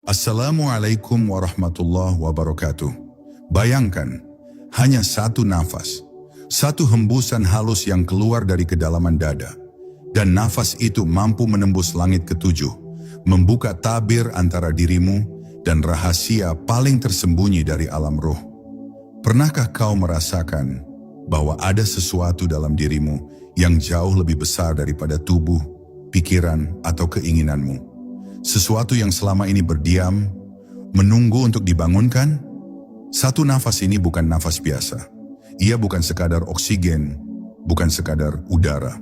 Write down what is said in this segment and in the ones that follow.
Assalamualaikum warahmatullahi wabarakatuh. Bayangkan, hanya satu nafas, satu hembusan halus yang keluar dari kedalaman dada, dan nafas itu mampu menembus langit ketujuh, membuka tabir antara dirimu dan rahasia paling tersembunyi dari alam roh. Pernahkah kau merasakan bahwa ada sesuatu dalam dirimu yang jauh lebih besar daripada tubuh, pikiran, atau keinginanmu? Sesuatu yang selama ini berdiam, menunggu untuk dibangunkan? Satu nafas ini bukan nafas biasa. Ia bukan sekadar oksigen, bukan sekadar udara.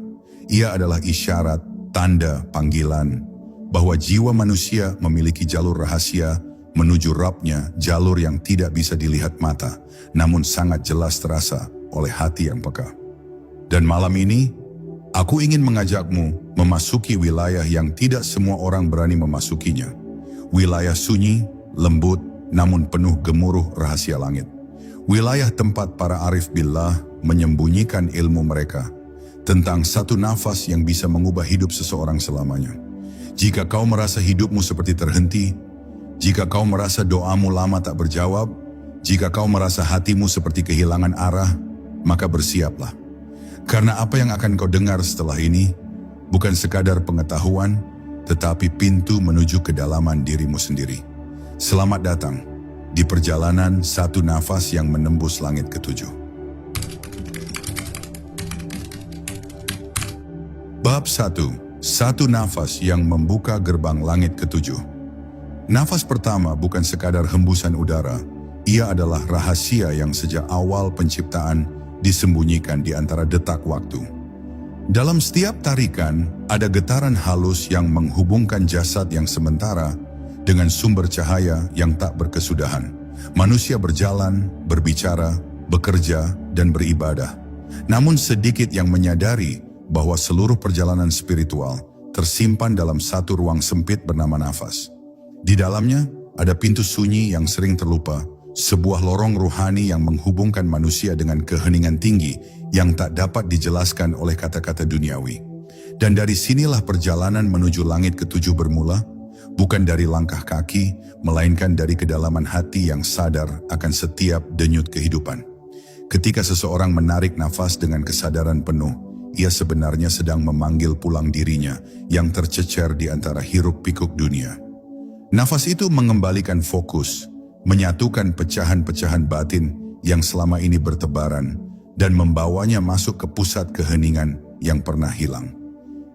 Ia adalah isyarat, tanda, panggilan bahwa jiwa manusia memiliki jalur rahasia menuju Rabb-Nya, jalur yang tidak bisa dilihat mata, namun sangat jelas terasa oleh hati yang peka. Dan malam ini, aku ingin mengajakmu memasuki wilayah yang tidak semua orang berani memasukinya. Wilayah sunyi, lembut, namun penuh gemuruh rahasia langit. Wilayah tempat para arif billah menyembunyikan ilmu mereka tentang satu nafas yang bisa mengubah hidup seseorang selamanya. Jika kau merasa hidupmu seperti terhenti, jika kau merasa doamu lama tak berjawab, jika kau merasa hatimu seperti kehilangan arah, maka bersiaplah. Karena apa yang akan kau dengar setelah ini bukan sekadar pengetahuan, tetapi pintu menuju kedalaman dirimu sendiri. Selamat datang di perjalanan satu nafas yang menembus langit ketujuh. Bab 1. Satu nafas yang membuka gerbang langit ketujuh. Nafas pertama bukan sekadar hembusan udara, ia adalah rahasia yang sejak awal penciptaan disembunyikan di antara detak waktu. Dalam setiap tarikan, ada getaran halus yang menghubungkan jasad yang sementara dengan sumber cahaya yang tak berkesudahan. Manusia berjalan, berbicara, bekerja, dan beribadah. Namun sedikit yang menyadari bahwa seluruh perjalanan spiritual tersimpan dalam satu ruang sempit bernama nafas. Di dalamnya ada pintu sunyi yang sering terlupa, sebuah lorong ruhani yang menghubungkan manusia dengan keheningan tinggi yang tak dapat dijelaskan oleh kata-kata duniawi. Dan dari sinilah perjalanan menuju langit ketujuh bermula, bukan dari langkah kaki, melainkan dari kedalaman hati yang sadar akan setiap denyut kehidupan. Ketika seseorang menarik nafas dengan kesadaran penuh, ia sebenarnya sedang memanggil pulang dirinya yang tercecer di antara hiruk-pikuk dunia. Nafas itu mengembalikan fokus, menyatukan pecahan-pecahan batin yang selama ini bertebaran, dan membawanya masuk ke pusat keheningan yang pernah hilang.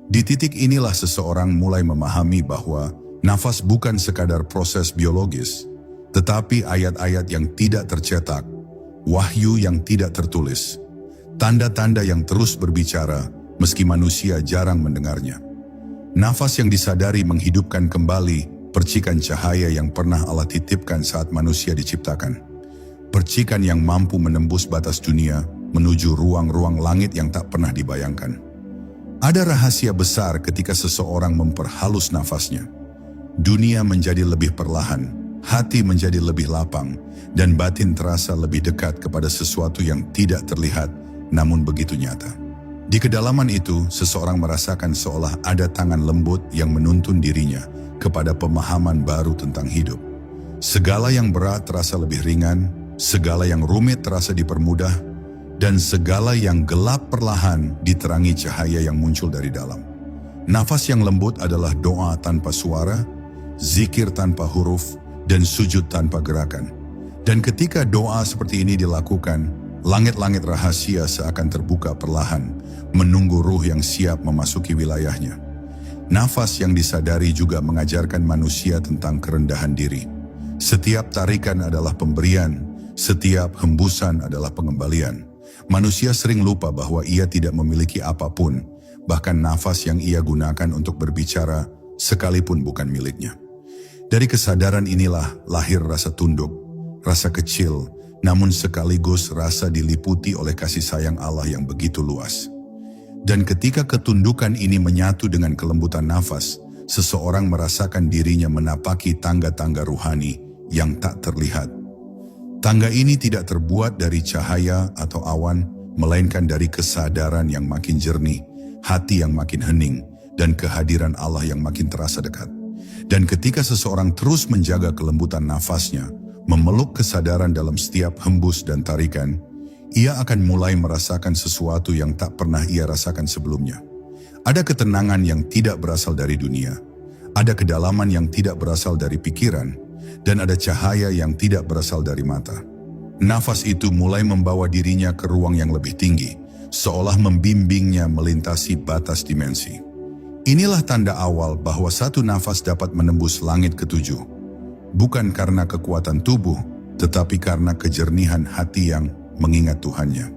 Di titik inilah seseorang mulai memahami bahwa nafas bukan sekadar proses biologis, tetapi ayat-ayat yang tidak tercetak, wahyu yang tidak tertulis, tanda-tanda yang terus berbicara meski manusia jarang mendengarnya. Nafas yang disadari menghidupkan kembali percikan cahaya yang pernah Allah titipkan saat manusia diciptakan. Percikan yang mampu menembus batas dunia menuju ruang-ruang langit yang tak pernah dibayangkan. Ada rahasia besar ketika seseorang memperhalus nafasnya. Dunia menjadi lebih perlahan, hati menjadi lebih lapang, dan batin terasa lebih dekat kepada sesuatu yang tidak terlihat namun begitu nyata. Di kedalaman itu, seseorang merasakan seolah ada tangan lembut yang menuntun dirinya kepada pemahaman baru tentang hidup. Segala yang berat terasa lebih ringan, segala yang rumit terasa dipermudah, dan segala yang gelap perlahan diterangi cahaya yang muncul dari dalam. Nafas yang lembut adalah doa tanpa suara, zikir tanpa huruf, dan sujud tanpa gerakan. Dan ketika doa seperti ini dilakukan, langit-langit rahasia seakan terbuka perlahan, menunggu ruh yang siap memasuki wilayahnya. Nafas yang disadari juga mengajarkan manusia tentang kerendahan diri. Setiap tarikan adalah pemberian, setiap hembusan adalah pengembalian. Manusia sering lupa bahwa ia tidak memiliki apapun, bahkan nafas yang ia gunakan untuk berbicara sekalipun bukan miliknya. Dari kesadaran inilah lahir rasa tunduk, rasa kecil, namun sekaligus rasa diliputi oleh kasih sayang Allah yang begitu luas. Dan ketika ketundukan ini menyatu dengan kelembutan nafas, seseorang merasakan dirinya menapaki tangga-tangga ruhani yang tak terlihat. Tangga ini tidak terbuat dari cahaya atau awan, melainkan dari kesadaran yang makin jernih, hati yang makin hening, dan kehadiran Allah yang makin terasa dekat. Dan ketika seseorang terus menjaga kelembutan nafasnya, memeluk kesadaran dalam setiap hembus dan tarikan, ia akan mulai merasakan sesuatu yang tak pernah ia rasakan sebelumnya. Ada ketenangan yang tidak berasal dari dunia, ada kedalaman yang tidak berasal dari pikiran, dan ada cahaya yang tidak berasal dari mata. Nafas itu mulai membawa dirinya ke ruang yang lebih tinggi, seolah membimbingnya melintasi batas dimensi. Inilah tanda awal bahwa satu nafas dapat menembus langit ketujuh, bukan karena kekuatan tubuh, tetapi karena kejernihan hati yang mengingat Tuhannya.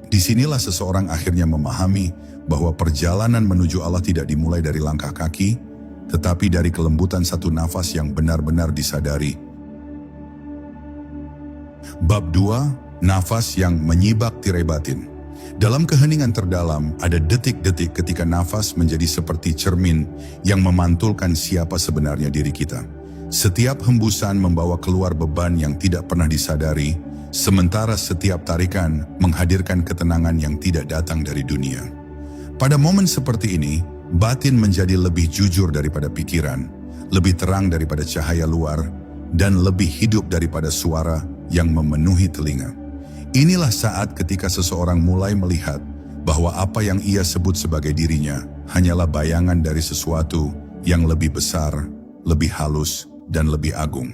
Disinilah seseorang akhirnya memahami bahwa perjalanan menuju Allah tidak dimulai dari langkah kaki, tetapi dari kelembutan satu nafas yang benar-benar disadari. Bab 2, nafas yang menyibak tirai batin. Dalam keheningan terdalam, ada detik-detik ketika nafas menjadi seperti cermin yang memantulkan siapa sebenarnya diri kita. Setiap hembusan membawa keluar beban yang tidak pernah disadari, sementara setiap tarikan menghadirkan ketenangan yang tidak datang dari dunia. Pada momen seperti ini, batin menjadi lebih jujur daripada pikiran, lebih terang daripada cahaya luar, dan lebih hidup daripada suara yang memenuhi telinga. Inilah saat ketika seseorang mulai melihat bahwa apa yang ia sebut sebagai dirinya hanyalah bayangan dari sesuatu yang lebih besar, lebih halus, dan lebih agung.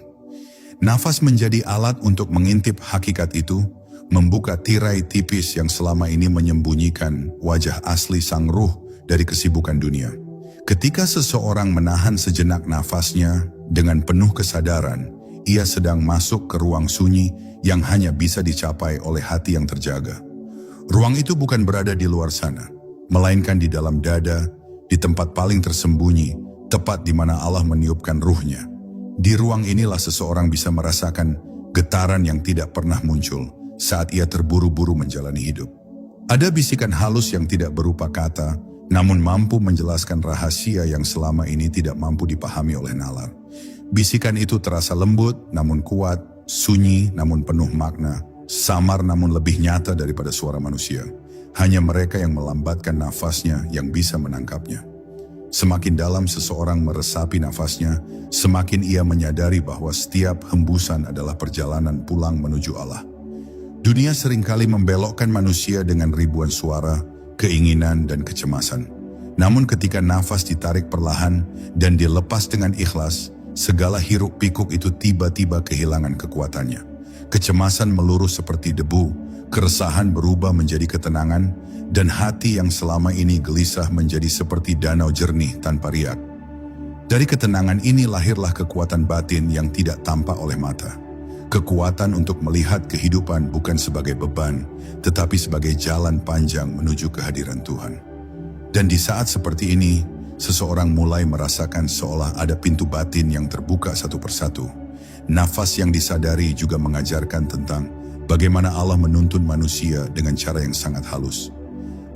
Nafas menjadi alat untuk mengintip hakikat itu, membuka tirai tipis yang selama ini menyembunyikan wajah asli sang ruh dari kesibukan dunia. Ketika seseorang menahan sejenak nafasnya dengan penuh kesadaran, ia sedang masuk ke ruang sunyi yang hanya bisa dicapai oleh hati yang terjaga. Ruang itu bukan berada di luar sana, melainkan di dalam dada, di tempat paling tersembunyi, tepat di mana Allah meniupkan ruhnya. Di ruang inilah seseorang bisa merasakan getaran yang tidak pernah muncul saat ia terburu-buru menjalani hidup. Ada bisikan halus yang tidak berupa kata, namun mampu menjelaskan rahasia yang selama ini tidak mampu dipahami oleh nalar. Bisikan itu terasa lembut namun kuat, sunyi namun penuh makna, samar namun lebih nyata daripada suara manusia. Hanya mereka yang melambatkan nafasnya yang bisa menangkapnya. Semakin dalam seseorang meresapi nafasnya, semakin ia menyadari bahwa setiap hembusan adalah perjalanan pulang menuju Allah. Dunia seringkali membelokkan manusia dengan ribuan suara, keinginan, dan kecemasan. Namun ketika nafas ditarik perlahan dan dilepas dengan ikhlas, segala hiruk pikuk itu tiba-tiba kehilangan kekuatannya. Kecemasan melurus seperti debu, keresahan berubah menjadi ketenangan, dan hati yang selama ini gelisah menjadi seperti danau jernih tanpa riak. Dari ketenangan ini lahirlah kekuatan batin yang tidak tampak oleh mata. Kekuatan untuk melihat kehidupan bukan sebagai beban, tetapi sebagai jalan panjang menuju kehadiran Tuhan. Dan di saat seperti ini, seseorang mulai merasakan seolah ada pintu batin yang terbuka satu persatu. Nafas yang disadari juga mengajarkan tentang bagaimana Allah menuntun manusia dengan cara yang sangat halus.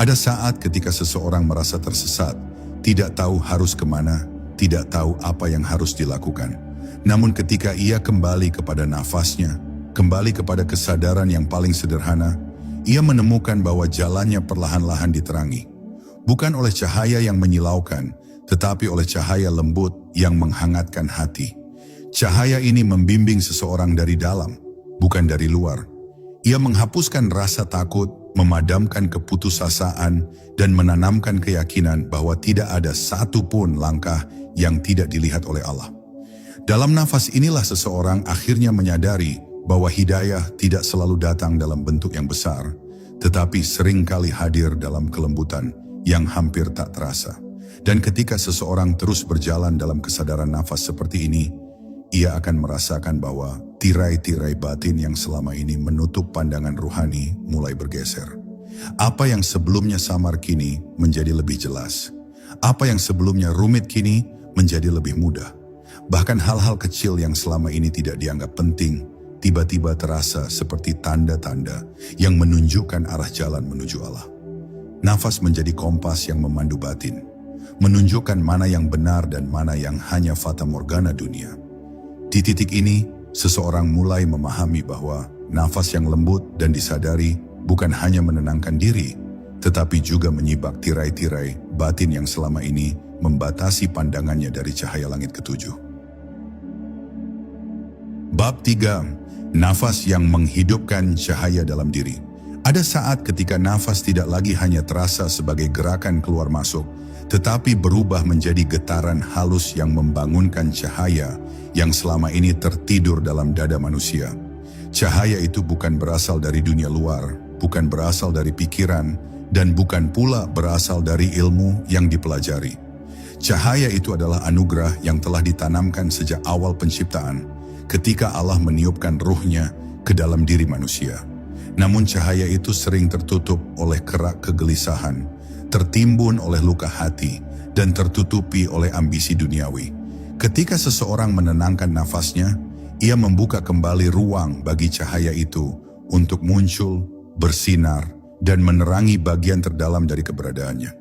Ada saat ketika seseorang merasa tersesat, tidak tahu harus kemana, tidak tahu apa yang harus dilakukan. Namun ketika ia kembali kepada nafasnya, kembali kepada kesadaran yang paling sederhana, ia menemukan bahwa jalannya perlahan-lahan diterangi. Bukan oleh cahaya yang menyilaukan, tetapi oleh cahaya lembut yang menghangatkan hati. Cahaya ini membimbing seseorang dari dalam, bukan dari luar. Ia menghapuskan rasa takut, memadamkan keputusasaan, dan menanamkan keyakinan bahwa tidak ada satu pun langkah yang tidak dilihat oleh Allah. Dalam nafas inilah seseorang akhirnya menyadari bahwa hidayah tidak selalu datang dalam bentuk yang besar, tetapi seringkali hadir dalam kelembutan yang hampir tak terasa. Dan ketika seseorang terus berjalan dalam kesadaran nafas seperti ini, ia akan merasakan bahwa tirai-tirai batin yang selama ini menutup pandangan ruhani mulai bergeser. Apa yang sebelumnya samar kini menjadi lebih jelas. Apa yang sebelumnya rumit kini menjadi lebih mudah. Bahkan hal-hal kecil yang selama ini tidak dianggap penting, tiba-tiba terasa seperti tanda-tanda yang menunjukkan arah jalan menuju Allah. Nafas menjadi kompas yang memandu batin, menunjukkan mana yang benar dan mana yang hanya fata morgana dunia. Di titik ini, seseorang mulai memahami bahwa nafas yang lembut dan disadari bukan hanya menenangkan diri, tetapi juga menyibak tirai-tirai batin yang selama ini membatasi pandangannya dari cahaya langit ketujuh. Bab 3. Nafas yang menghidupkan cahaya dalam diri. Ada saat ketika nafas tidak lagi hanya terasa sebagai gerakan keluar masuk, tetapi berubah menjadi getaran halus yang membangunkan cahaya yang selama ini tertidur dalam dada manusia. Cahaya itu bukan berasal dari dunia luar, bukan berasal dari pikiran, dan bukan pula berasal dari ilmu yang dipelajari. Cahaya itu adalah anugerah yang telah ditanamkan sejak awal penciptaan, ketika Allah meniupkan ruhnya ke dalam diri manusia. Namun cahaya itu sering tertutup oleh kerak kegelisahan, tertimbun oleh luka hati, dan tertutupi oleh ambisi duniawi. Ketika seseorang menenangkan nafasnya, ia membuka kembali ruang bagi cahaya itu untuk muncul, bersinar, dan menerangi bagian terdalam dari keberadaannya.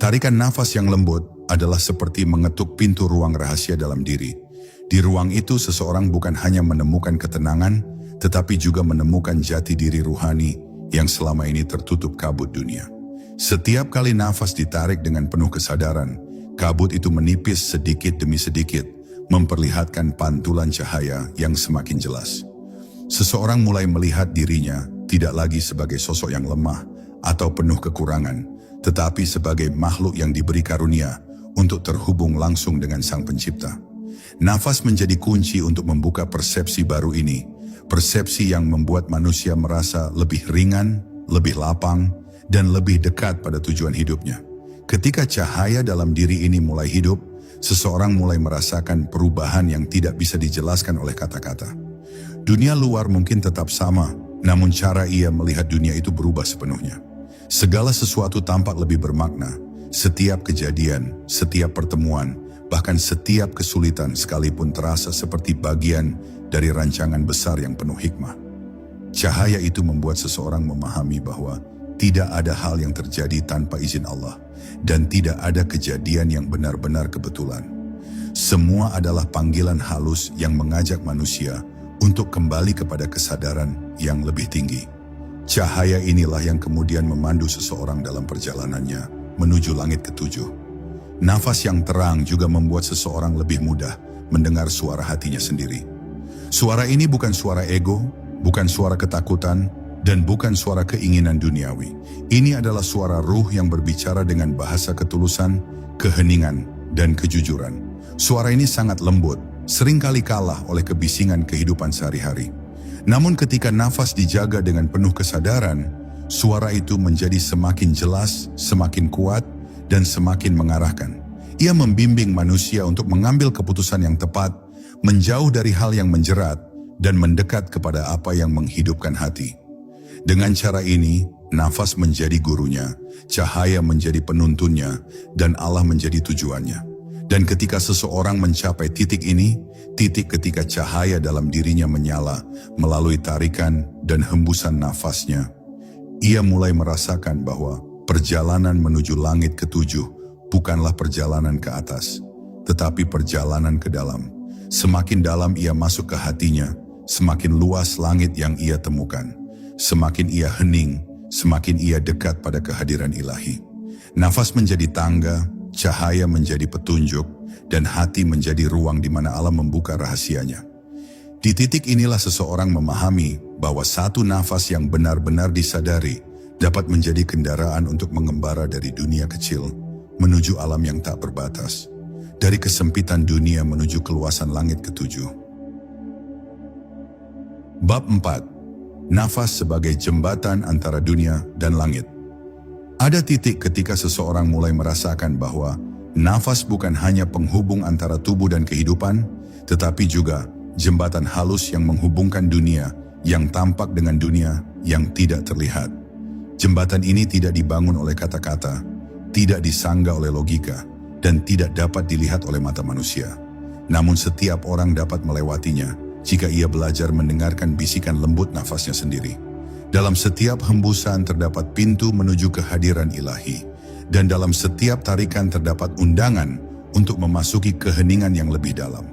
Tarikan nafas yang lembut adalah seperti mengetuk pintu ruang rahasia dalam diri. Di ruang itu seseorang bukan hanya menemukan ketenangan, tetapi juga menemukan jati diri ruhani yang selama ini tertutup kabut dunia. Setiap kali nafas ditarik dengan penuh kesadaran, kabut itu menipis sedikit demi sedikit, memperlihatkan pantulan cahaya yang semakin jelas. Seseorang mulai melihat dirinya tidak lagi sebagai sosok yang lemah atau penuh kekurangan, tetapi sebagai makhluk yang diberi karunia untuk terhubung langsung dengan Sang Pencipta. Nafas menjadi kunci untuk membuka persepsi baru ini, persepsi yang membuat manusia merasa lebih ringan, lebih lapang, dan lebih dekat pada tujuan hidupnya. Ketika cahaya dalam diri ini mulai hidup, seseorang mulai merasakan perubahan yang tidak bisa dijelaskan oleh kata-kata. Dunia luar mungkin tetap sama, namun cara ia melihat dunia itu berubah sepenuhnya. Segala sesuatu tampak lebih bermakna. Setiap kejadian, setiap pertemuan, bahkan setiap kesulitan sekalipun terasa seperti bagian dari rancangan besar yang penuh hikmah. Cahaya itu membuat seseorang memahami bahwa tidak ada hal yang terjadi tanpa izin Allah, dan tidak ada kejadian yang benar-benar kebetulan. Semua adalah panggilan halus yang mengajak manusia untuk kembali kepada kesadaran yang lebih tinggi. Cahaya inilah yang kemudian memandu seseorang dalam perjalanannya menuju langit ketujuh. Nafas yang terang juga membuat seseorang lebih mudah mendengar suara hatinya sendiri. Suara ini bukan suara ego, bukan suara ketakutan, dan bukan suara keinginan duniawi. Ini adalah suara ruh yang berbicara dengan bahasa ketulusan, keheningan, dan kejujuran. Suara ini sangat lembut, seringkali kalah oleh kebisingan kehidupan sehari-hari. Namun ketika nafas dijaga dengan penuh kesadaran, suara itu menjadi semakin jelas, semakin kuat, dan semakin mengarahkan. Ia membimbing manusia untuk mengambil keputusan yang tepat, menjauh dari hal yang menjerat, dan mendekat kepada apa yang menghidupkan hati. Dengan cara ini, nafas menjadi gurunya, cahaya menjadi penuntunnya, dan Allah menjadi tujuannya. Dan ketika seseorang mencapai titik ini, titik ketika cahaya dalam dirinya menyala melalui tarikan dan hembusan nafasnya, ia mulai merasakan bahwa perjalanan menuju langit ketujuh bukanlah perjalanan ke atas, tetapi perjalanan ke dalam. Semakin dalam ia masuk ke hatinya, semakin luas langit yang ia temukan. Semakin ia hening, semakin ia dekat pada kehadiran ilahi. Nafas menjadi tangga, cahaya menjadi petunjuk, dan hati menjadi ruang di mana Allah membuka rahasianya. Di titik inilah seseorang memahami bahwa satu nafas yang benar-benar disadari dapat menjadi kendaraan untuk mengembara dari dunia kecil menuju alam yang tak berbatas, dari kesempitan dunia menuju keluasan langit ketujuh. Bab 4. Nafas sebagai jembatan antara dunia dan langit. Ada titik ketika seseorang mulai merasakan bahwa nafas bukan hanya penghubung antara tubuh dan kehidupan, tetapi juga jembatan halus yang menghubungkan dunia yang tampak dengan dunia yang tidak terlihat. Jembatan ini tidak dibangun oleh kata-kata, tidak disanggah oleh logika, dan tidak dapat dilihat oleh mata manusia. Namun setiap orang dapat melewatinya jika ia belajar mendengarkan bisikan lembut nafasnya sendiri. Dalam setiap hembusan terdapat pintu menuju kehadiran ilahi, dan dalam setiap tarikan terdapat undangan untuk memasuki keheningan yang lebih dalam.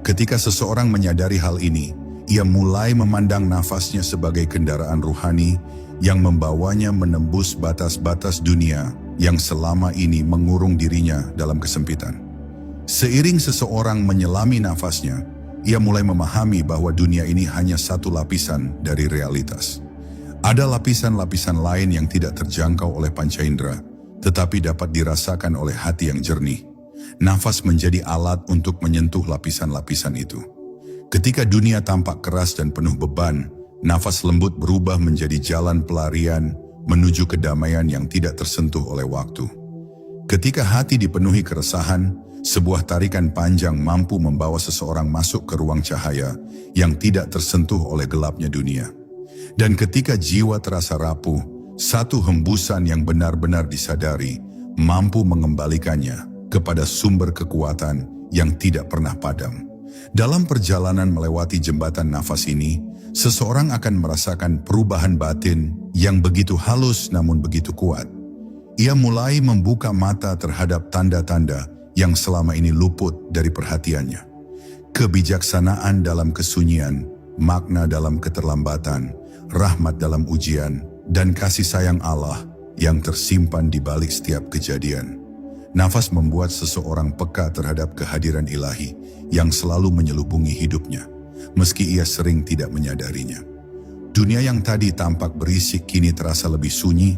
Ketika seseorang menyadari hal ini, ia mulai memandang nafasnya sebagai kendaraan ruhani yang membawanya menembus batas-batas dunia yang selama ini mengurung dirinya dalam kesempitan. Seiring seseorang menyelami nafasnya, ia mulai memahami bahwa dunia ini hanya satu lapisan dari realitas. Ada lapisan-lapisan lain yang tidak terjangkau oleh panca indera, tetapi dapat dirasakan oleh hati yang jernih. Nafas menjadi alat untuk menyentuh lapisan-lapisan itu. Ketika dunia tampak keras dan penuh beban, nafas lembut berubah menjadi jalan pelarian menuju kedamaian yang tidak tersentuh oleh waktu. Ketika hati dipenuhi keresahan, sebuah tarikan panjang mampu membawa seseorang masuk ke ruang cahaya yang tidak tersentuh oleh gelapnya dunia. Dan ketika jiwa terasa rapuh, satu hembusan yang benar-benar disadari mampu mengembalikannya kepada sumber kekuatan yang tidak pernah padam. Dalam perjalanan melewati jembatan nafas ini, seseorang akan merasakan perubahan batin yang begitu halus namun begitu kuat. Ia mulai membuka mata terhadap tanda-tanda yang selama ini luput dari perhatiannya. Kebijaksanaan dalam kesunyian, makna dalam keterlambatan, rahmat dalam ujian, dan kasih sayang Allah yang tersimpan di balik setiap kejadian. Nafas membuat seseorang peka terhadap kehadiran ilahi yang selalu menyelubungi hidupnya, meski ia sering tidak menyadarinya. Dunia yang tadi tampak berisik kini terasa lebih sunyi,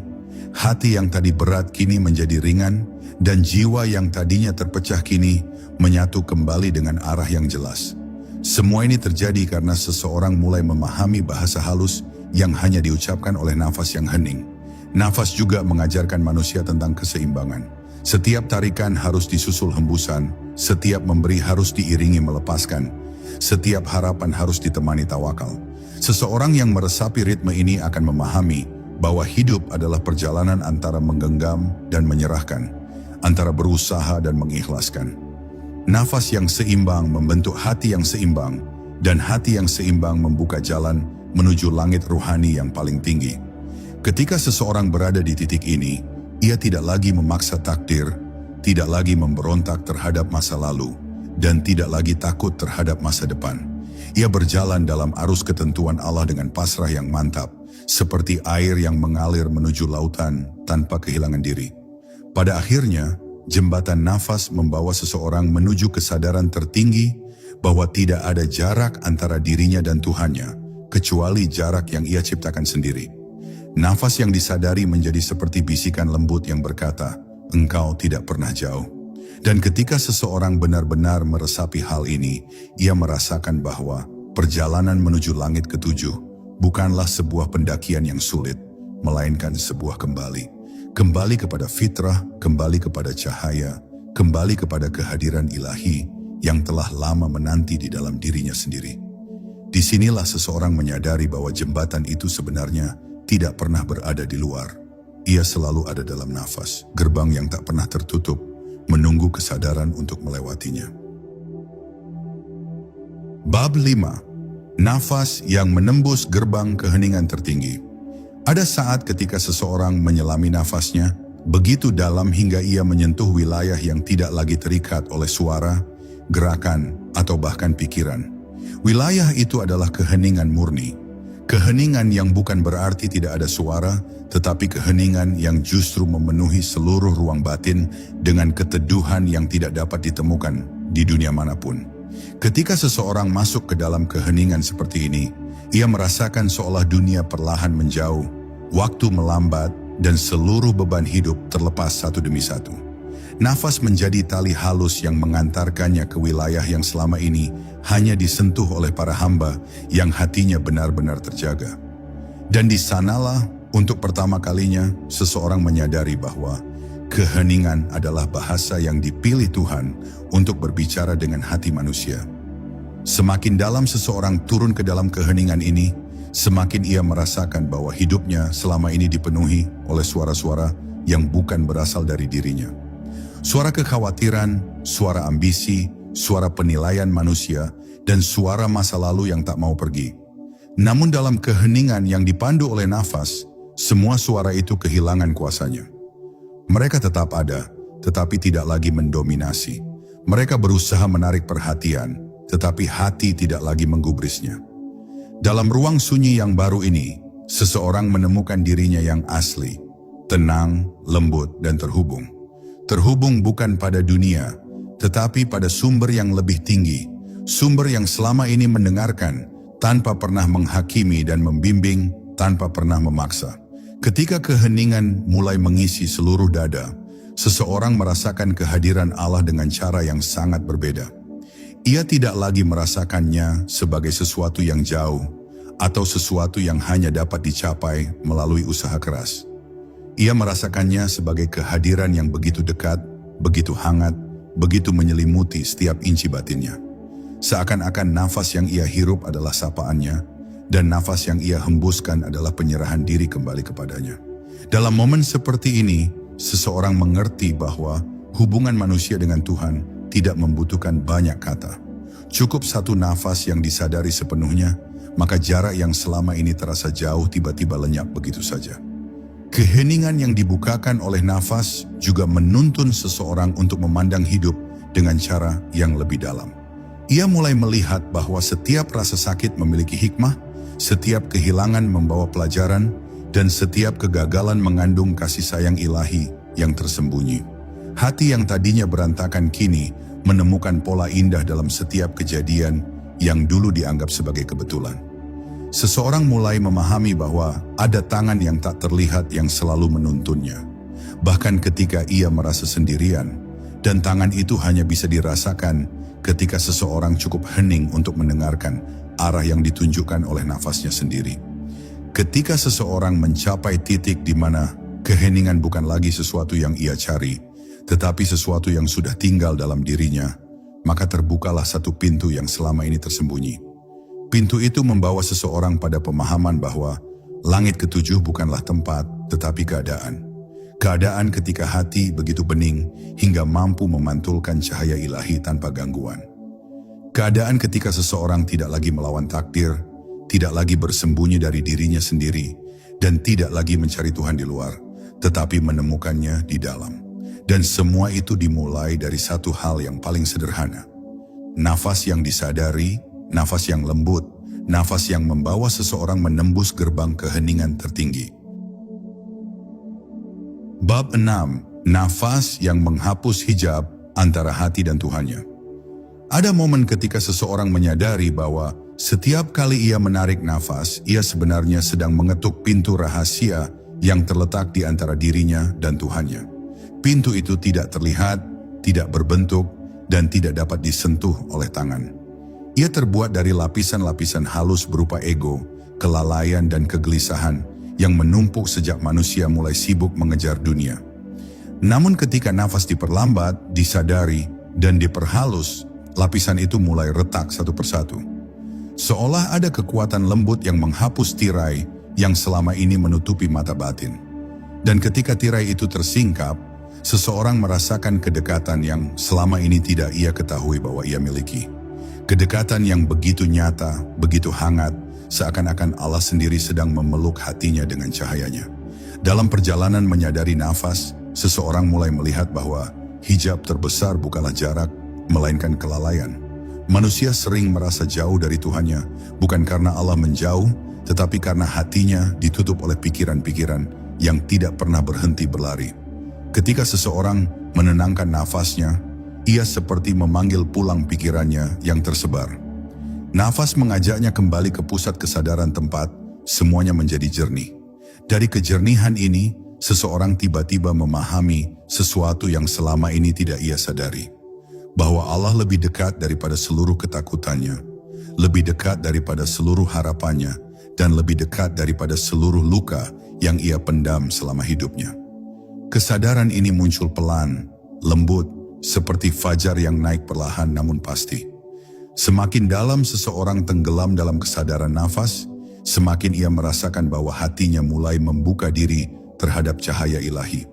hati yang tadi berat kini menjadi ringan, dan jiwa yang tadinya terpecah kini menyatu kembali dengan arah yang jelas. Semua ini terjadi karena seseorang mulai memahami bahasa halus yang hanya diucapkan oleh nafas yang hening. Nafas juga mengajarkan manusia tentang keseimbangan. Setiap tarikan harus disusul hembusan, setiap memberi harus diiringi melepaskan, setiap harapan harus ditemani tawakal. Seseorang yang meresapi ritme ini akan memahami bahwa hidup adalah perjalanan antara menggenggam dan menyerahkan, antara berusaha dan mengikhlaskan. Nafas yang seimbang membentuk hati yang seimbang, dan hati yang seimbang membuka jalan menuju langit ruhani yang paling tinggi. Ketika seseorang berada di titik ini, ia tidak lagi memaksa takdir, tidak lagi memberontak terhadap masa lalu, dan tidak lagi takut terhadap masa depan. Ia berjalan dalam arus ketentuan Allah dengan pasrah yang mantap, seperti air yang mengalir menuju lautan tanpa kehilangan diri. Pada akhirnya, jembatan nafas membawa seseorang menuju kesadaran tertinggi bahwa tidak ada jarak antara dirinya dan Tuhannya, kecuali jarak yang ia ciptakan sendiri. Nafas yang disadari menjadi seperti bisikan lembut yang berkata, "Engkau tidak pernah jauh." Dan ketika seseorang benar-benar meresapi hal ini, ia merasakan bahwa perjalanan menuju langit ketujuh bukanlah sebuah pendakian yang sulit, melainkan sebuah kembali. Kembali kepada fitrah, kembali kepada cahaya, kembali kepada kehadiran ilahi yang telah lama menanti di dalam dirinya sendiri. Disinilah seseorang menyadari bahwa jembatan itu sebenarnya tidak pernah berada di luar. Ia selalu ada dalam nafas, gerbang yang tak pernah tertutup, menunggu kesadaran untuk melewatinya. Bab 5. Nafas yang menembus gerbang keheningan tertinggi. Ada saat ketika seseorang menyelami nafasnya, begitu dalam hingga ia menyentuh wilayah yang tidak lagi terikat oleh suara, gerakan, atau bahkan pikiran. Wilayah itu adalah keheningan murni. Keheningan yang bukan berarti tidak ada suara, tetapi keheningan yang justru memenuhi seluruh ruang batin dengan keteduhan yang tidak dapat ditemukan di dunia manapun. Ketika seseorang masuk ke dalam keheningan seperti ini, ia merasakan seolah dunia perlahan menjauh, waktu melambat, dan seluruh beban hidup terlepas satu demi satu. Nafas menjadi tali halus yang mengantarkannya ke wilayah yang selama ini hanya disentuh oleh para hamba yang hatinya benar-benar terjaga. Dan di sanalah untuk pertama kalinya seseorang menyadari bahwa keheningan adalah bahasa yang dipilih Tuhan untuk berbicara dengan hati manusia. Semakin dalam seseorang turun ke dalam keheningan ini, semakin ia merasakan bahwa hidupnya selama ini dipenuhi oleh suara-suara yang bukan berasal dari dirinya. Suara kekhawatiran, suara ambisi, suara penilaian manusia, dan suara masa lalu yang tak mau pergi. Namun dalam keheningan yang dipandu oleh nafas, semua suara itu kehilangan kuasanya. Mereka tetap ada, tetapi tidak lagi mendominasi. Mereka berusaha menarik perhatian, tetapi hati tidak lagi menggubrisnya. Dalam ruang sunyi yang baru ini, seseorang menemukan dirinya yang asli. tenang, lembut, dan terhubung. Terhubung bukan pada dunia, tetapi pada sumber yang lebih tinggi, sumber yang selama ini mendengarkan, tanpa pernah menghakimi dan membimbing, tanpa pernah memaksa. Ketika keheningan mulai mengisi seluruh dada, seseorang merasakan kehadiran Allah dengan cara yang sangat berbeda. Ia tidak lagi merasakannya sebagai sesuatu yang jauh atau sesuatu yang hanya dapat dicapai melalui usaha keras. Ia merasakannya sebagai kehadiran yang begitu dekat, begitu hangat, begitu menyelimuti setiap inci batinnya. Seakan-akan nafas yang ia hirup adalah sapaannya, dan nafas yang ia hembuskan adalah penyerahan diri kembali kepadanya. Dalam momen seperti ini, seseorang mengerti bahwa hubungan manusia dengan Tuhan tidak membutuhkan banyak kata. Cukup satu nafas yang disadari sepenuhnya, maka jarak yang selama ini terasa jauh tiba-tiba lenyap begitu saja. Keheningan yang dibukakan oleh nafas juga menuntun seseorang untuk memandang hidup dengan cara yang lebih dalam. Ia mulai melihat bahwa setiap rasa sakit memiliki hikmah, setiap kehilangan membawa pelajaran, dan setiap kegagalan mengandung kasih sayang ilahi yang tersembunyi. Hati yang tadinya berantakan kini menemukan pola indah dalam setiap kejadian yang dulu dianggap sebagai kebetulan. Seseorang mulai memahami bahwa ada tangan yang tak terlihat yang selalu menuntunnya. Bahkan ketika ia merasa sendirian, dan tangan itu hanya bisa dirasakan ketika seseorang cukup hening untuk mendengarkan arah yang ditunjukkan oleh nafasnya sendiri. Ketika seseorang mencapai titik di mana keheningan bukan lagi sesuatu yang ia cari, tetapi sesuatu yang sudah tinggal dalam dirinya, maka terbukalah satu pintu yang selama ini tersembunyi. Pintu itu membawa seseorang pada pemahaman bahwa langit ketujuh bukanlah tempat, tetapi keadaan. Keadaan ketika hati begitu bening hingga mampu memantulkan cahaya ilahi tanpa gangguan. Keadaan ketika seseorang tidak lagi melawan takdir, tidak lagi bersembunyi dari dirinya sendiri, dan tidak lagi mencari Tuhan di luar, tetapi menemukannya di dalam. Dan semua itu dimulai dari satu hal yang paling sederhana. Nafas yang disadari, nafas yang lembut, nafas yang membawa seseorang menembus gerbang keheningan tertinggi. Bab 6. Nafas yang menghapus hijab antara hati dan Tuhannya. Ada momen ketika seseorang menyadari bahwa setiap kali ia menarik nafas, ia sebenarnya sedang mengetuk pintu rahasia yang terletak di antara dirinya dan Tuhannya. Pintu itu tidak terlihat, tidak berbentuk, dan tidak dapat disentuh oleh tangan. Ia terbuat dari lapisan-lapisan halus berupa ego, kelalaian, dan kegelisahan yang menumpuk sejak manusia mulai sibuk mengejar dunia. Namun ketika nafas diperlambat, disadari, dan diperhalus, lapisan itu mulai retak satu persatu. Seolah ada kekuatan lembut yang menghapus tirai yang selama ini menutupi mata batin. Dan ketika tirai itu tersingkap, seseorang merasakan kedekatan yang selama ini tidak ia ketahui bahwa ia miliki. Kedekatan yang begitu nyata, begitu hangat, seakan-akan Allah sendiri sedang memeluk hatinya dengan cahayanya. Dalam perjalanan menyadari nafas, seseorang mulai melihat bahwa hijab terbesar bukanlah jarak, melainkan kelalaian. Manusia sering merasa jauh dari Tuhannya, bukan karena Allah menjauh, tetapi karena hatinya ditutup oleh pikiran-pikiran yang tidak pernah berhenti berlari. Ketika seseorang menenangkan nafasnya, ia seperti memanggil pulang pikirannya yang tersebar. Nafas mengajaknya kembali ke pusat kesadaran tempat semuanya menjadi jernih. Dari kejernihan ini, seseorang tiba-tiba memahami sesuatu yang selama ini tidak ia sadari. Bahwa Allah lebih dekat daripada seluruh ketakutannya, lebih dekat daripada seluruh harapannya, dan lebih dekat daripada seluruh luka yang ia pendam selama hidupnya. Kesadaran ini muncul pelan, lembut, seperti fajar yang naik perlahan namun pasti. Semakin dalam seseorang tenggelam dalam kesadaran nafas, semakin ia merasakan bahwa hatinya mulai membuka diri terhadap cahaya ilahi.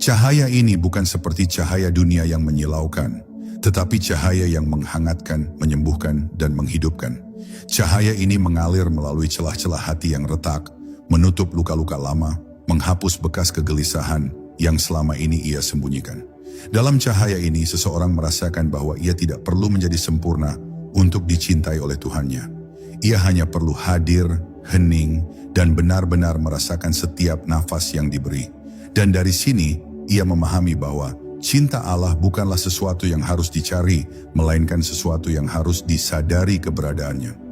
Cahaya ini bukan seperti cahaya dunia yang menyilaukan, tetapi cahaya yang menghangatkan, menyembuhkan, dan menghidupkan. Cahaya ini mengalir melalui celah-celah hati yang retak, menutup luka-luka lama, menghapus bekas kegelisahan yang selama ini ia sembunyikan. Dalam cahaya ini, seseorang merasakan bahwa ia tidak perlu menjadi sempurna untuk dicintai oleh Tuhannya. Ia hanya perlu hadir, hening, dan benar-benar merasakan setiap nafas yang diberi. Dan dari sini, ia memahami bahwa cinta Allah bukanlah sesuatu yang harus dicari, melainkan sesuatu yang harus disadari keberadaannya.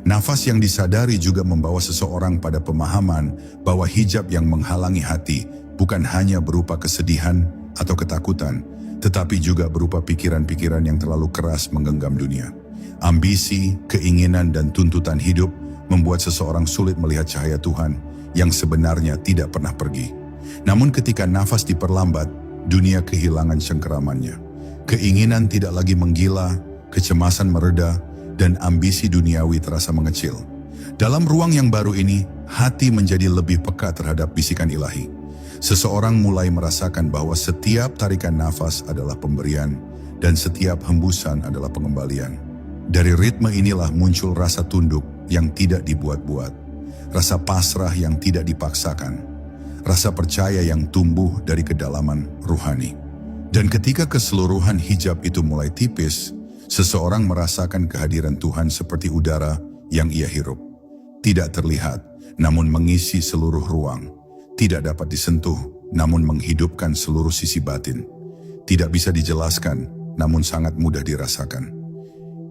Nafas yang disadari juga membawa seseorang pada pemahaman bahwa hijab yang menghalangi hati bukan hanya berupa kesedihan atau ketakutan, tetapi juga berupa pikiran-pikiran yang terlalu keras menggenggam dunia. Ambisi, keinginan, dan tuntutan hidup membuat seseorang sulit melihat cahaya Tuhan yang sebenarnya tidak pernah pergi. Namun ketika nafas diperlambat, dunia kehilangan cengkeramannya. Keinginan tidak lagi menggila, kecemasan mereda, dan ambisi duniawi terasa mengecil. Dalam ruang yang baru ini, hati menjadi lebih peka terhadap bisikan ilahi. Seseorang mulai merasakan bahwa setiap tarikan nafas adalah pemberian dan setiap hembusan adalah pengembalian. Dari ritme inilah muncul rasa tunduk yang tidak dibuat-buat, rasa pasrah yang tidak dipaksakan, rasa percaya yang tumbuh dari kedalaman ruhani. Dan ketika keseluruhan hijab itu mulai tipis, seseorang merasakan kehadiran Tuhan seperti udara yang ia hirup. Tidak terlihat, namun mengisi seluruh ruang. Tidak dapat disentuh, namun menghidupkan seluruh sisi batin. Tidak bisa dijelaskan, namun sangat mudah dirasakan.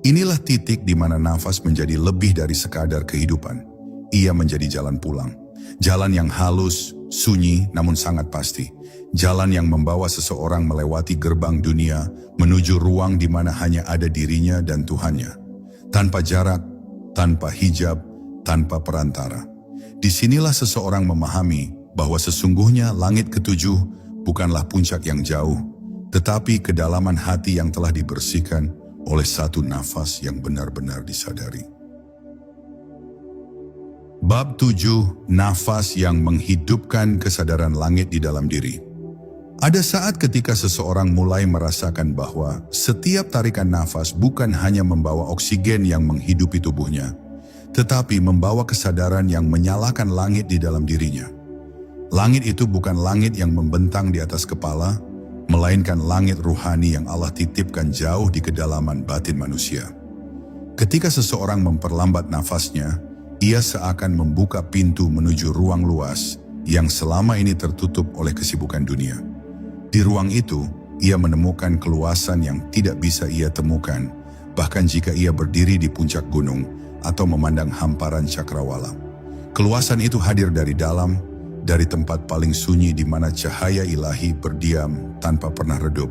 Inilah titik di mana nafas menjadi lebih dari sekadar kehidupan. Ia menjadi jalan pulang. Jalan yang halus, sunyi, namun sangat pasti. Jalan yang membawa seseorang melewati gerbang dunia menuju ruang di mana hanya ada dirinya dan Tuhannya. Tanpa jarak, tanpa hijab, tanpa perantara. Disinilah seseorang memahami bahwa sesungguhnya langit ketujuh bukanlah puncak yang jauh, tetapi kedalaman hati yang telah dibersihkan oleh satu nafas yang benar-benar disadari. Bab 7, nafas yang menghidupkan kesadaran langit di dalam diri. Ada saat ketika seseorang mulai merasakan bahwa setiap tarikan nafas bukan hanya membawa oksigen yang menghidupi tubuhnya, tetapi membawa kesadaran yang menyalakan langit di dalam dirinya. Langit itu bukan langit yang membentang di atas kepala, melainkan langit ruhani yang Allah titipkan jauh di kedalaman batin manusia. Ketika seseorang memperlambat nafasnya, ia seakan membuka pintu menuju ruang luas yang selama ini tertutup oleh kesibukan dunia. Di ruang itu, ia menemukan keluasan yang tidak bisa ia temukan, bahkan jika ia berdiri di puncak gunung atau memandang hamparan cakrawala. Keluasan itu hadir dari dalam, dari tempat paling sunyi di mana cahaya ilahi berdiam tanpa pernah redup.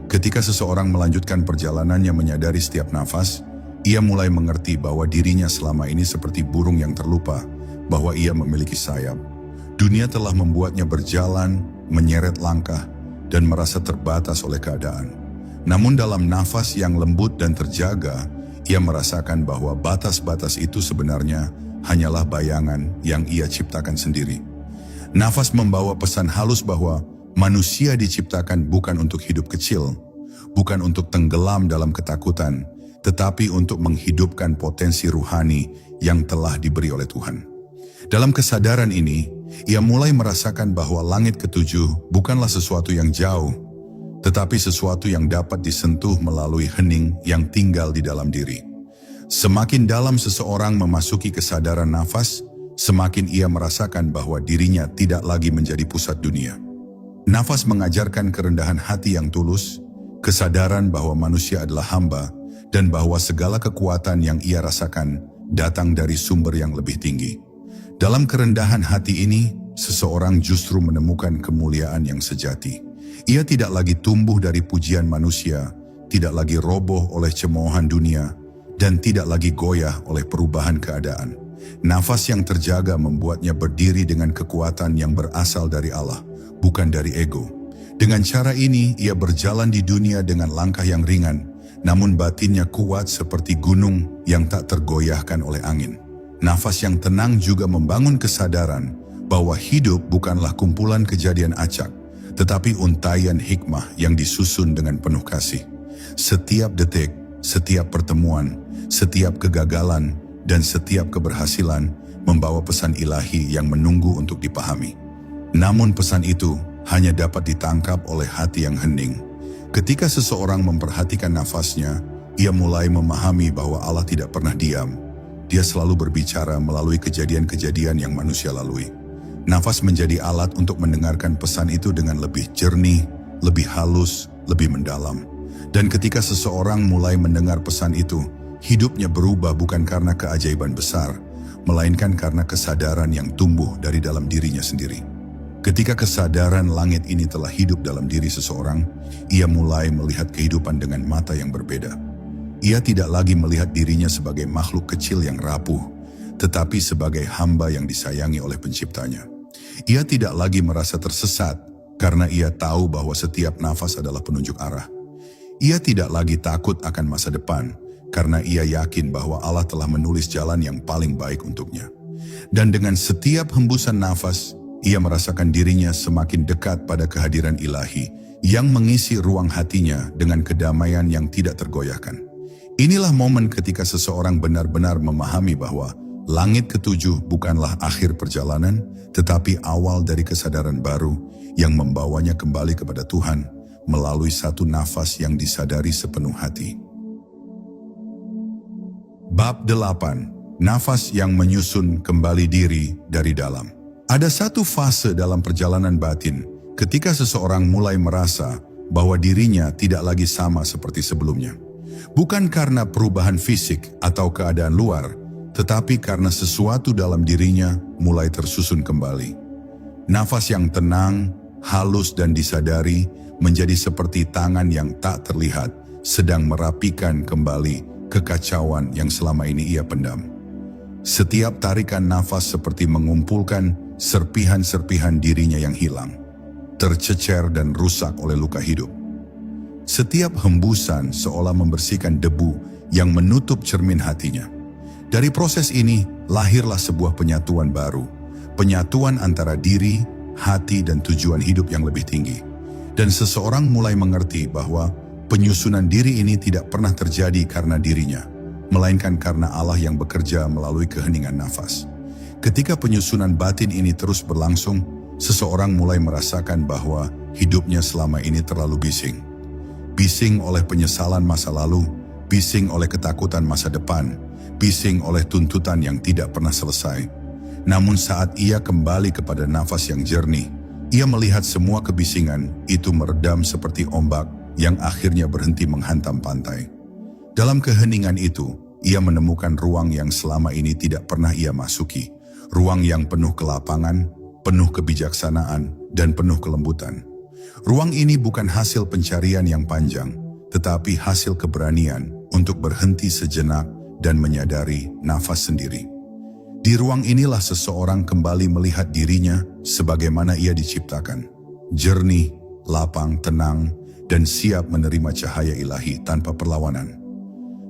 Ketika seseorang melanjutkan perjalanannya menyadari setiap nafas, ia mulai mengerti bahwa dirinya selama ini seperti burung yang terlupa, bahwa ia memiliki sayap. Dunia telah membuatnya berjalan, menyeret langkah, dan merasa terbatas oleh keadaan. Namun dalam nafas yang lembut dan terjaga, ia merasakan bahwa batas-batas itu sebenarnya hanyalah bayangan yang ia ciptakan sendiri. Nafas membawa pesan halus bahwa manusia diciptakan bukan untuk hidup kecil, bukan untuk tenggelam dalam ketakutan, tetapi untuk menghidupkan potensi ruhani yang telah diberi oleh Tuhan. Dalam kesadaran ini, ia mulai merasakan bahwa langit ketujuh bukanlah sesuatu yang jauh, tetapi sesuatu yang dapat disentuh melalui hening yang tinggal di dalam diri. Semakin dalam seseorang memasuki kesadaran nafas, semakin ia merasakan bahwa dirinya tidak lagi menjadi pusat dunia. Nafas mengajarkan kerendahan hati yang tulus, kesadaran bahwa manusia adalah hamba, dan bahwa segala kekuatan yang ia rasakan datang dari sumber yang lebih tinggi. Dalam kerendahan hati ini, seseorang justru menemukan kemuliaan yang sejati. Ia tidak lagi tumbuh dari pujian manusia, tidak lagi roboh oleh cemoohan dunia, dan tidak lagi goyah oleh perubahan keadaan. Nafas yang terjaga membuatnya berdiri dengan kekuatan yang berasal dari Allah, bukan dari ego. Dengan cara ini, ia berjalan di dunia dengan langkah yang ringan, namun batinnya kuat seperti gunung yang tak tergoyahkan oleh angin. Nafas yang tenang juga membangun kesadaran bahwa hidup bukanlah kumpulan kejadian acak, tetapi untaian hikmah yang disusun dengan penuh kasih. Setiap detik, setiap pertemuan, setiap kegagalan, dan setiap keberhasilan membawa pesan ilahi yang menunggu untuk dipahami. Namun pesan itu hanya dapat ditangkap oleh hati yang hening. Ketika seseorang memperhatikan nafasnya, ia mulai memahami bahwa Allah tidak pernah diam. Dia selalu berbicara melalui kejadian-kejadian yang manusia lalui. Nafas menjadi alat untuk mendengarkan pesan itu dengan lebih jernih, lebih halus, lebih mendalam. Dan ketika seseorang mulai mendengar pesan itu, hidupnya berubah bukan karena keajaiban besar, melainkan karena kesadaran yang tumbuh dari dalam dirinya sendiri. Ketika kesadaran langit ini telah hidup dalam diri seseorang, ia mulai melihat kehidupan dengan mata yang berbeda. Ia tidak lagi melihat dirinya sebagai makhluk kecil yang rapuh, tetapi sebagai hamba yang disayangi oleh penciptanya. Ia tidak lagi merasa tersesat karena ia tahu bahwa setiap nafas adalah penunjuk arah. Ia tidak lagi takut akan masa depan karena ia yakin bahwa Allah telah menulis jalan yang paling baik untuknya. Dan dengan setiap hembusan nafas, ia merasakan dirinya semakin dekat pada kehadiran ilahi yang mengisi ruang hatinya dengan kedamaian yang tidak tergoyahkan. Inilah momen ketika seseorang benar-benar memahami bahwa langit ketujuh bukanlah akhir perjalanan, tetapi awal dari kesadaran baru yang membawanya kembali kepada Tuhan melalui satu nafas yang disadari sepenuh hati. Bab 8. Nafas yang menyusun kembali diri dari dalam. Ada satu fase dalam perjalanan batin ketika seseorang mulai merasa bahwa dirinya tidak lagi sama seperti sebelumnya. Bukan karena perubahan fisik atau keadaan luar, tetapi karena sesuatu dalam dirinya mulai tersusun kembali. Nafas yang tenang, halus dan disadari menjadi seperti tangan yang tak terlihat sedang merapikan kembali kekacauan yang selama ini ia pendam. Setiap tarikan nafas seperti mengumpulkan serpihan-serpihan dirinya yang hilang, tercecer dan rusak oleh luka hidup. Setiap hembusan seolah membersihkan debu yang menutup cermin hatinya. Dari proses ini lahirlah sebuah penyatuan baru, penyatuan antara diri, hati dan tujuan hidup yang lebih tinggi. Dan seseorang mulai mengerti bahwa penyusunan diri ini tidak pernah terjadi karena dirinya, melainkan karena Allah yang bekerja melalui keheningan nafas. Ketika penyusunan batin ini terus berlangsung, seseorang mulai merasakan bahwa hidupnya selama ini terlalu bising. Bising oleh penyesalan masa lalu, bising oleh ketakutan masa depan, bising oleh tuntutan yang tidak pernah selesai. Namun saat ia kembali kepada nafas yang jernih, ia melihat semua kebisingan itu meredam seperti ombak yang akhirnya berhenti menghantam pantai. Dalam keheningan itu, ia menemukan ruang yang selama ini tidak pernah ia masuki. Ruang yang penuh kelapangan, penuh kebijaksanaan, dan penuh kelembutan. Ruang ini bukan hasil pencarian yang panjang, tetapi hasil keberanian untuk berhenti sejenak dan menyadari nafas sendiri. Di ruang inilah seseorang kembali melihat dirinya sebagaimana ia diciptakan. Jernih, lapang, tenang, dan siap menerima cahaya ilahi tanpa perlawanan.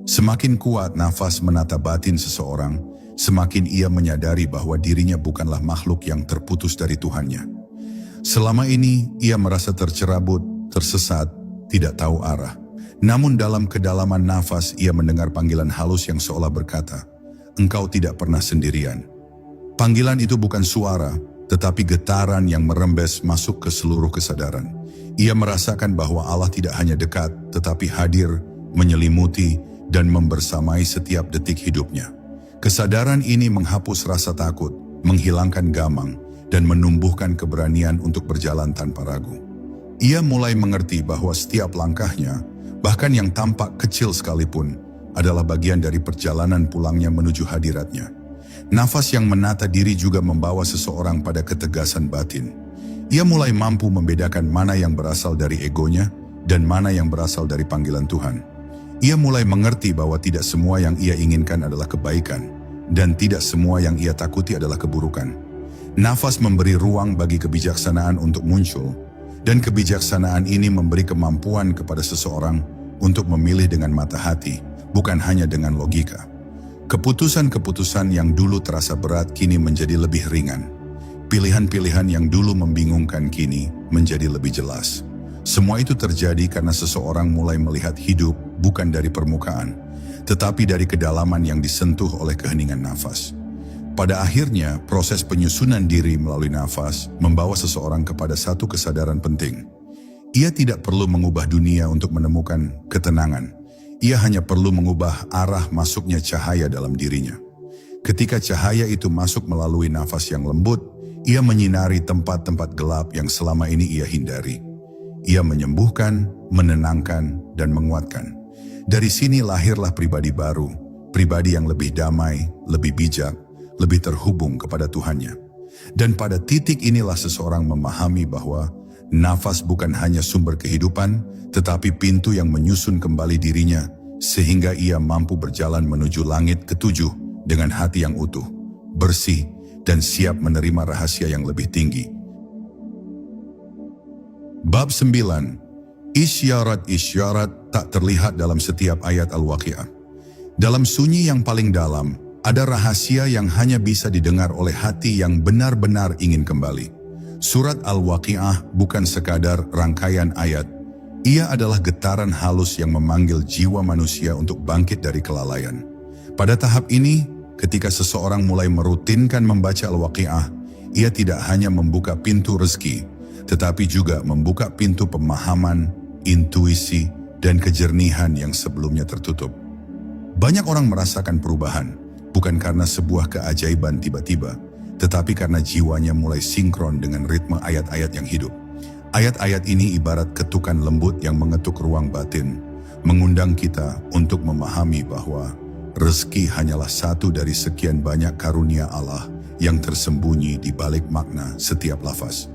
Semakin kuat nafas menata batin seseorang, semakin ia menyadari bahwa dirinya bukanlah makhluk yang terputus dari Tuhannya. Selama ini ia merasa tercerabut, tersesat, tidak tahu arah. Namun dalam kedalaman nafas ia mendengar panggilan halus yang seolah berkata, "Engkau tidak pernah sendirian." Panggilan itu bukan suara, tetapi getaran yang merembes masuk ke seluruh kesadaran. Ia merasakan bahwa Allah tidak hanya dekat, tetapi hadir, menyelimuti, dan membersamai setiap detik hidupnya. Kesadaran ini menghapus rasa takut, menghilangkan gamang, dan menumbuhkan keberanian untuk berjalan tanpa ragu. Ia mulai mengerti bahwa setiap langkahnya, bahkan yang tampak kecil sekalipun, adalah bagian dari perjalanan pulangnya menuju hadiratnya. Nafas yang menata diri juga membawa seseorang pada ketegasan batin. Ia mulai mampu membedakan mana yang berasal dari egonya dan mana yang berasal dari panggilan Tuhan. Ia mulai mengerti bahwa tidak semua yang ia inginkan adalah kebaikan, dan tidak semua yang ia takuti adalah keburukan. Nafas memberi ruang bagi kebijaksanaan untuk muncul, dan kebijaksanaan ini memberi kemampuan kepada seseorang untuk memilih dengan mata hati, bukan hanya dengan logika. Keputusan-keputusan yang dulu terasa berat kini menjadi lebih ringan. Pilihan-pilihan yang dulu membingungkan kini menjadi lebih jelas. Semua itu terjadi karena seseorang mulai melihat hidup bukan dari permukaan, tetapi dari kedalaman yang disentuh oleh keheningan nafas. Pada akhirnya, proses penyusunan diri melalui nafas membawa seseorang kepada satu kesadaran penting. Ia tidak perlu mengubah dunia untuk menemukan ketenangan. Ia hanya perlu mengubah arah masuknya cahaya dalam dirinya. Ketika cahaya itu masuk melalui nafas yang lembut, Ia menyinari tempat-tempat gelap yang selama ini ia hindari. Ia menyembuhkan, menenangkan, dan menguatkan. Dari sini lahirlah pribadi baru, pribadi yang lebih damai, lebih bijak, lebih terhubung kepada Tuhannya. Dan pada titik inilah seseorang memahami bahwa nafas bukan hanya sumber kehidupan, tetapi pintu yang menyusun kembali dirinya, sehingga ia mampu berjalan menuju langit ketujuh dengan hati yang utuh, bersih, dan siap menerima rahasia yang lebih tinggi. Bab 9. Isyarat-isyarat tak terlihat dalam setiap ayat Al-Waqi'ah. Dalam sunyi yang paling dalam, ada rahasia yang hanya bisa didengar oleh hati yang benar-benar ingin kembali. Surat Al-Waqi'ah bukan sekadar rangkaian ayat. Ia adalah getaran halus yang memanggil jiwa manusia untuk bangkit dari kelalaian. Pada tahap ini, ketika seseorang mulai merutinkan membaca Al-Waqi'ah, ia tidak hanya membuka pintu rezeki, tetapi juga membuka pintu pemahaman, intuisi, dan kejernihan yang sebelumnya tertutup. Banyak orang merasakan perubahan, bukan karena sebuah keajaiban tiba-tiba, tetapi karena jiwanya mulai sinkron dengan ritme ayat-ayat yang hidup. Ayat-ayat ini ibarat ketukan lembut yang mengetuk ruang batin, mengundang kita untuk memahami bahwa rezeki hanyalah satu dari sekian banyak karunia Allah yang tersembunyi di balik makna setiap lafaz.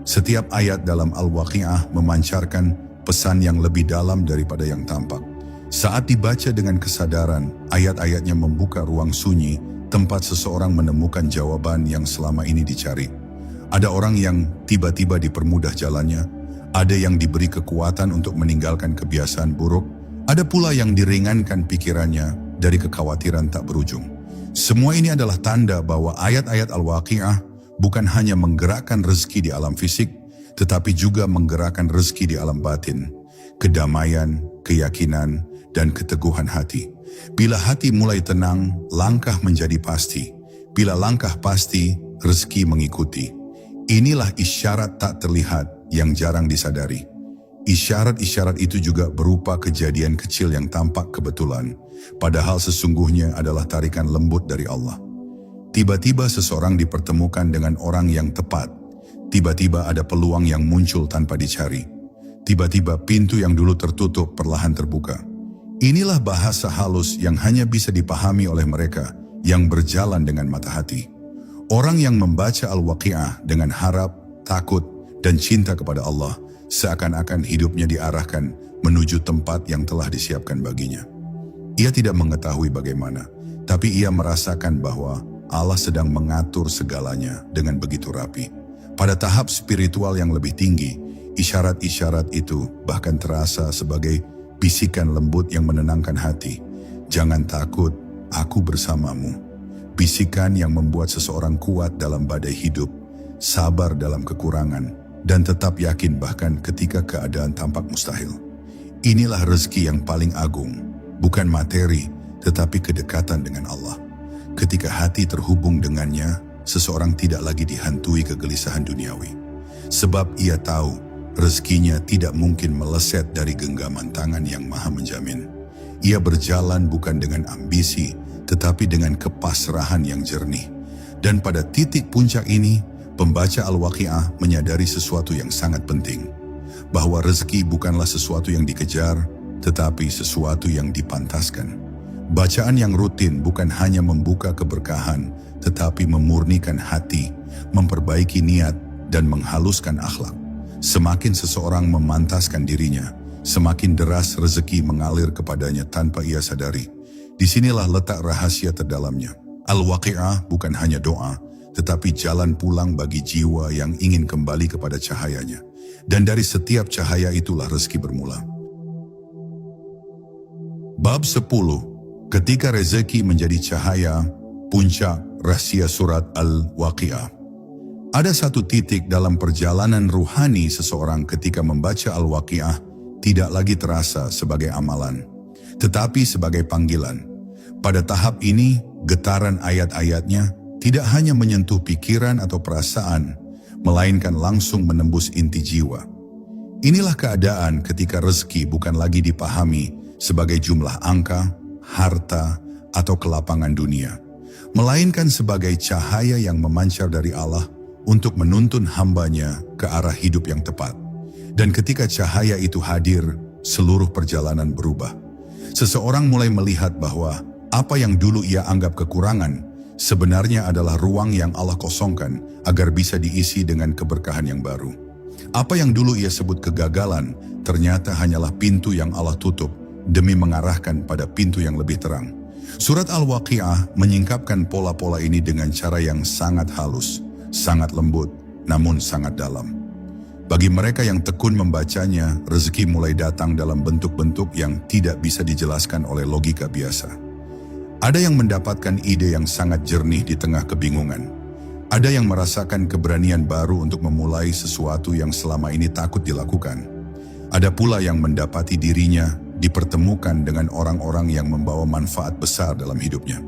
Setiap ayat dalam Al-Waqi'ah memancarkan pesan yang lebih dalam daripada yang tampak. Saat dibaca dengan kesadaran, ayat-ayatnya membuka ruang sunyi, tempat seseorang menemukan jawaban yang selama ini dicari. Ada orang yang tiba-tiba dipermudah jalannya, ada yang diberi kekuatan untuk meninggalkan kebiasaan buruk, ada pula yang diringankan pikirannya dari kekhawatiran tak berujung. Semua ini adalah tanda bahwa ayat-ayat Al-Waqi'ah bukan hanya menggerakkan rezeki di alam fisik, tetapi juga menggerakkan rezeki di alam batin, kedamaian, keyakinan, dan keteguhan hati. Bila hati mulai tenang, langkah menjadi pasti. Bila langkah pasti, rezeki mengikuti. Inilah isyarat tak terlihat yang jarang disadari. Isyarat-isyarat itu juga berupa kejadian kecil yang tampak kebetulan, padahal sesungguhnya adalah tarikan lembut dari Allah. Tiba-tiba seseorang dipertemukan dengan orang yang tepat. Tiba-tiba ada peluang yang muncul tanpa dicari. Tiba-tiba pintu yang dulu tertutup perlahan terbuka. Inilah bahasa halus yang hanya bisa dipahami oleh mereka yang berjalan dengan mata hati. Orang yang membaca Al-Waqi'ah dengan harap, takut, dan cinta kepada Allah, seakan-akan hidupnya diarahkan menuju tempat yang telah disiapkan baginya. Ia tidak mengetahui bagaimana, tapi ia merasakan bahwa Allah sedang mengatur segalanya dengan begitu rapi. Pada tahap spiritual yang lebih tinggi, isyarat-isyarat itu bahkan terasa sebagai bisikan lembut yang menenangkan hati. Jangan takut, aku bersamamu. Bisikan yang membuat seseorang kuat dalam badai hidup, sabar dalam kekurangan, dan tetap yakin bahkan ketika keadaan tampak mustahil. Inilah rezeki yang paling agung, bukan materi, tetapi kedekatan dengan Allah. Ketika hati terhubung dengannya, seseorang tidak lagi dihantui kegelisahan duniawi. Sebab ia tahu rezekinya tidak mungkin meleset dari genggaman tangan yang maha menjamin. Ia berjalan bukan dengan ambisi, tetapi dengan kepasrahan yang jernih. Dan pada titik puncak ini, pembaca Al-Waqi'ah menyadari sesuatu yang sangat penting. Bahwa rezeki bukanlah sesuatu yang dikejar, tetapi sesuatu yang dipantaskan. Bacaan yang rutin bukan hanya membuka keberkahan, tetapi memurnikan hati, memperbaiki niat, dan menghaluskan akhlak. Semakin seseorang memantaskan dirinya, semakin deras rezeki mengalir kepadanya tanpa ia sadari. Disinilah letak rahasia terdalamnya. Al-Waqi'ah bukan hanya doa, tetapi jalan pulang bagi jiwa yang ingin kembali kepada cahayanya. Dan dari setiap cahaya itulah rezeki bermula. Bab 10. Ketika rezeki menjadi cahaya, puncak rahasia surat Al-Waqi'ah. Ada satu titik dalam perjalanan ruhani seseorang ketika membaca Al-Waqi'ah tidak lagi terasa sebagai amalan, tetapi sebagai panggilan. Pada tahap ini, getaran ayat-ayatnya tidak hanya menyentuh pikiran atau perasaan, melainkan langsung menembus inti jiwa. Inilah keadaan ketika rezeki bukan lagi dipahami sebagai jumlah angka, harta, atau kelapangan dunia, melainkan sebagai cahaya yang memancar dari Allah untuk menuntun hambanya ke arah hidup yang tepat. Dan ketika cahaya itu hadir, seluruh perjalanan berubah. Seseorang mulai melihat bahwa apa yang dulu ia anggap kekurangan, sebenarnya adalah ruang yang Allah kosongkan agar bisa diisi dengan keberkahan yang baru. Apa yang dulu ia sebut kegagalan, ternyata hanyalah pintu yang Allah tutup demi mengarahkan pada pintu yang lebih terang. Surat Al-Waqi'ah menyingkapkan pola-pola ini dengan cara yang sangat halus, sangat lembut, namun sangat dalam. Bagi mereka yang tekun membacanya, rezeki mulai datang dalam bentuk-bentuk yang tidak bisa dijelaskan oleh logika biasa. Ada yang mendapatkan ide yang sangat jernih di tengah kebingungan. Ada yang merasakan keberanian baru untuk memulai sesuatu yang selama ini takut dilakukan. Ada pula yang mendapati dirinya dipertemukan dengan orang-orang yang membawa manfaat besar dalam hidupnya.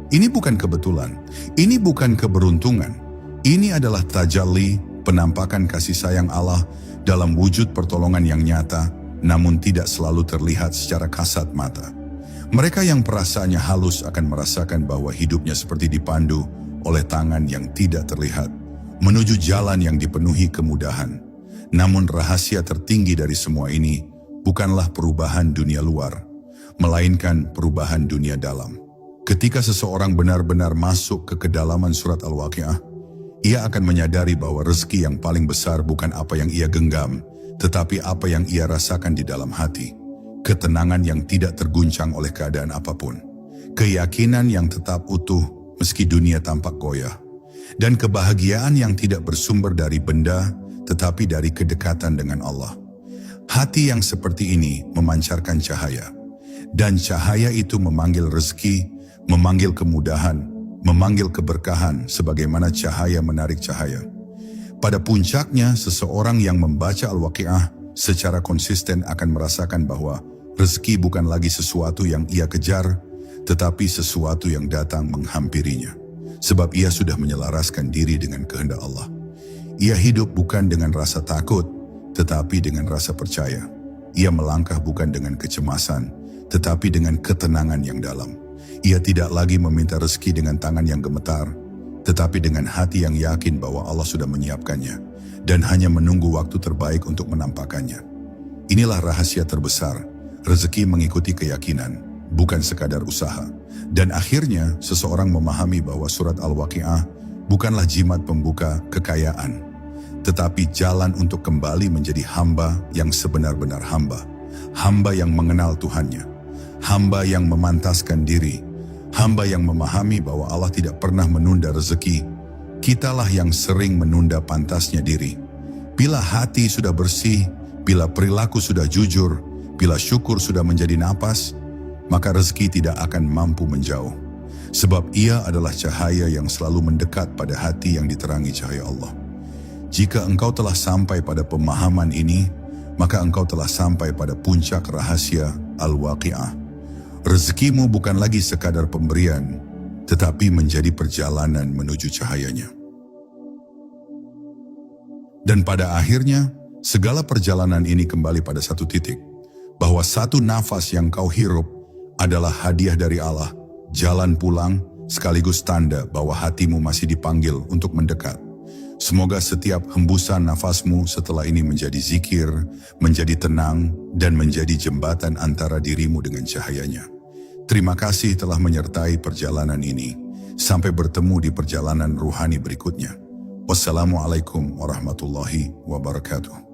Ini bukan kebetulan, ini bukan keberuntungan. Ini adalah tajalli, penampakan kasih sayang Allah dalam wujud pertolongan yang nyata, namun tidak selalu terlihat secara kasat mata. Mereka yang perasaannya halus akan merasakan bahwa hidupnya seperti dipandu oleh tangan yang tidak terlihat, menuju jalan yang dipenuhi kemudahan. Namun rahasia tertinggi dari semua ini bukanlah perubahan dunia luar, melainkan perubahan dunia dalam. Ketika seseorang benar-benar masuk ke kedalaman surat Al-Waqi'ah, ia akan menyadari bahwa rezeki yang paling besar bukan apa yang ia genggam, tetapi apa yang ia rasakan di dalam hati. Ketenangan yang tidak terguncang oleh keadaan apapun. Keyakinan yang tetap utuh meski dunia tampak goyah. Dan kebahagiaan yang tidak bersumber dari benda, tetapi dari kedekatan dengan Allah. Hati yang seperti ini memancarkan cahaya. Dan cahaya itu memanggil rezeki, memanggil kemudahan, memanggil keberkahan sebagaimana cahaya menarik cahaya. Pada puncaknya, seseorang yang membaca Al-Waqi'ah secara konsisten akan merasakan bahwa rezeki bukan lagi sesuatu yang ia kejar, tetapi sesuatu yang datang menghampirinya. Sebab ia sudah menyelaraskan diri dengan kehendak Allah. Ia hidup bukan dengan rasa takut, tetapi dengan rasa percaya. Ia melangkah bukan dengan kecemasan, tetapi dengan ketenangan yang dalam. Ia tidak lagi meminta rezeki dengan tangan yang gemetar, tetapi dengan hati yang yakin bahwa Allah sudah menyiapkannya, dan hanya menunggu waktu terbaik untuk menampakkannya. Inilah rahasia terbesar, rezeki mengikuti keyakinan, bukan sekadar usaha. Dan akhirnya, seseorang memahami bahwa surat Al-Waqi'ah bukanlah jimat pembuka kekayaan, tetapi jalan untuk kembali menjadi hamba yang sebenar-benar hamba. Hamba yang mengenal Tuhannya, hamba yang memantaskan diri, hamba yang memahami bahwa Allah tidak pernah menunda rezeki. Kitalah yang sering menunda pantasnya diri. Bila hati sudah bersih, bila perilaku sudah jujur, bila syukur sudah menjadi napas, maka rezeki tidak akan mampu menjauh. Sebab ia adalah cahaya yang selalu mendekat pada hati yang diterangi cahaya Allah. Jika engkau telah sampai pada pemahaman ini, maka engkau telah sampai pada puncak rahasia Al-Waqi'ah. Rezekimu bukan lagi sekadar pemberian, tetapi menjadi perjalanan menuju cahayanya. Dan pada akhirnya, segala perjalanan ini kembali pada satu titik, bahwa satu nafas yang kau hirup adalah hadiah dari Allah, jalan pulang sekaligus tanda bahwa hatimu masih dipanggil untuk mendekat. Semoga setiap hembusan nafasmu setelah ini menjadi zikir, menjadi tenang, dan menjadi jembatan antara dirimu dengan cahayanya. Terima kasih telah menyertai perjalanan ini. Sampai bertemu di perjalanan ruhani berikutnya. Wassalamualaikum warahmatullahi wabarakatuh.